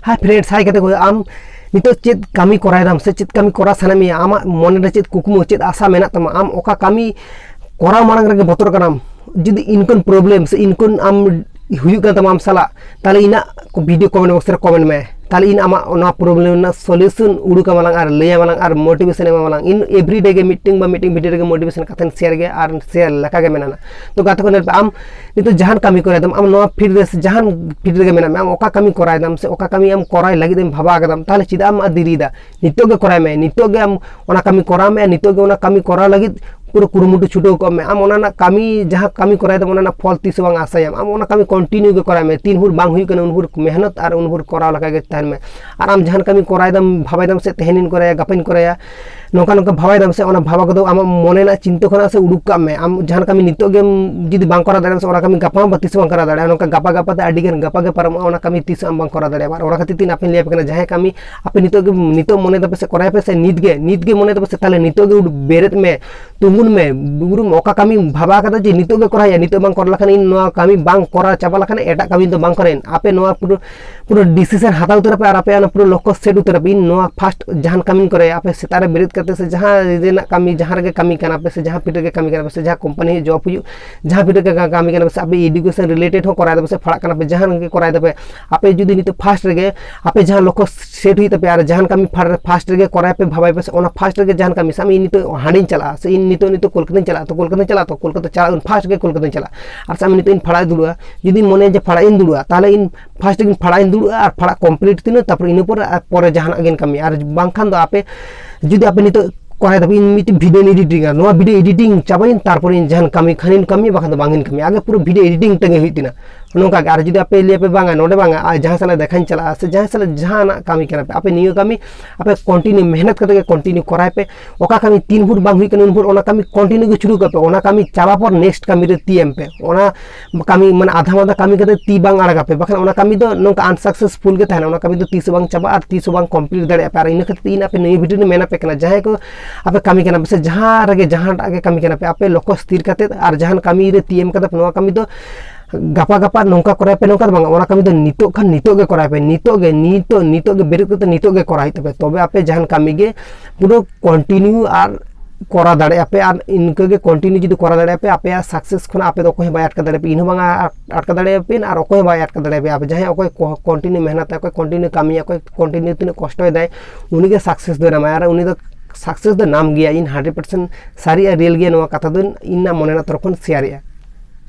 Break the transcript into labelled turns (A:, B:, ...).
A: hi friends hi कहते आम नितो चेत कमी करायदाम से चेत कमी करा सानामी आम मन रे चेत कुकुमु चेत आशा मेना तमा आम ओका कमी करा मांग रे बतर कनाम जुदी इनकन प्रॉब्लम से इनकन आम हुयु का तमाम साला ताले इना वीडियो कमेंट बॉक्स रे कमेंट में ताले इन आमा ओना प्रॉब्लम ना सॉल्यूशन उडुका मालांग आर लेया मालांग आर मोटिवेशन एमा मालांग इन एवरीडे के मीटिंग वीडियो रे मोटिवेशन कथन शेयर गे आर शेयर लका गे मेना तो गात को आम नितो जहान कमी करे दम आम नो फिर रे जहान फिर रे मेना आम ओका कमी कराय दम से ओका कमी आम कराय लागि दम भाबा गदम ताले चिदा आम दिरीदा नितो गे कराय में नितो गे आम ओना कमी करा में नितो गे ओना कमी करा लागि पूरा कुरुमुटु छुटो को में आम ओना कमी जहां कमी कराय दम ओना फल तीस बांग आसायम आम ओना कमी कंटिन्यू गे कराय में तीन हुर बांग हुई कने उनहुर मेहनत आर उनहुर करा लगा गे तहन में आर आम जहां कमी कराय दम भाबाय दम से तेहनिन कराया गपन कराया नोका नोका भाबाय दम से ओना भाबा गदो आम मने ना चिंता खना से उडुक का में आम जहां कमी नितो गे जिदि बांग करा दाड़े से ओना कमी गपा बतीस बांग करा दाड़े नोका गपा गपा ते अडी गन गपा गे परम ओना कमी तीस आम बांग करा दाड़े बार ओना खातिर तीन आपन लेप कना जहां कमी आपे नितो मने दप से कराय पे से नीत गे मने दप से ताले नितो गे बेरेत में तुंगुन में बुरुम ओका कमी भाबा कदा जे नितो गे कराया नितो बांग करला खान इन नोआ कमी बांग करा चाबा लखान एटा कमी तो बांग करेन आपे नोआ पूरा डिसीजन हाताव उतर पे आर आपे पूरा लक्ष्य सेट उतर पे इन नोआ फास्ट जहान कमी करे आपे सेतारे बेरेत करते से जहां रेना कमी जहां रे कमी कना पे से जहां पीटर के कमी कना पे से जहां कंपनी जॉब हुयु जहां पीटर के कमी कना पे से आपे एजुकेशन रिलेटेड हो कराय दे से फड़ा कना पे जहां के कराय दे आपे जुदी नितो फास्ट रे आपे जहां लक्ष्य सेट हुई तपे आर जहां कमी फास्ट रे कराय पे भाबाय पे से ओना फास्ट रे जहां कमी सामी नितो हांडिन चला से इन नितो कोलकाता चला तो कोलकाता चला फास्ट के कोलकाता चला और सामी नितो इन फड़ा दुड़ुआ जुदी मने जे फड़ा इन दुड़ुआ ताले इन फास्ट इन फड़ा इन दुड़ुआ और फड़ा कंप्लीट तिनो तापर इन पर जहां गेन कमी और बांखान दो आपे जुदी आपे नितो कराय दबे इन मिट video editing no video editing चाबाइन तारपर इन जहां कमी खानिन कमी बाखान दो बांगिन कमी आगे पूरा वीडियो एडिटिंग तंगे हुइतिना नोका और जुदी आपे लिए पे बांगा नोडे बांगा जहां साला देखान चला से जहां साला जहां ना कमी करा पे आपे नियो कमी आपे कंटिन्यू मेहनत करते कंटिन्यू कराय पे ओका कमी 3 फुट बांग हुई कने उन फुट ओना कमी कंटिन्यू के शुरू करते ओना कमी चाबा पर नेक्स्ट कमी रे ती एम पे ओना कमी माने आधा मादा कमी करते ती बांग आड़गा पे बखन ओना कमी दो नोका अनसक्सेसफुल के थाना ओना कमी दो 30 बांग चाबा और 30 बांग कंप्लीट दाड़े पे इन खातिर इन आपे नई वीडियो मेना पे कना जहां को आपे कमी कना से जहां रगे जहां आगे कमी कना पे आपे लक्ष्य स्थिर करते और जहां कमी रे ती एम करते नोआ कमी दो गपा गपा नौका कराय पे नौका बांगा ओना कमी दो नितो खान नितो गे कराय पे नितो गे बेरेत करते नितो गे कराय तबे तबे आपे जहां कमी गे पूरा कंटिन्यू आर करा दाड़े आपे आर इनके गे कंटिन्यू जुदी करा दाड़े आपे आपे सक्सेस खना आपे दो कोई बाय अटका दाड़े पे इन बांगा अटका दाड़े पे आर कोई बाय अटका दाड़े पे आपे जहां कोई कंटिन्यू मेहनत कोई कंटिन्यू कमी कोई कंटिन्यू तिन कष्ट होय दाय उनी गे सक्सेस दो नाम आर उनी दो सक्सेस दो नाम गया इन 100% सारी रियल गया नोआ कथा दो इन ना मने ना तरफन शेयर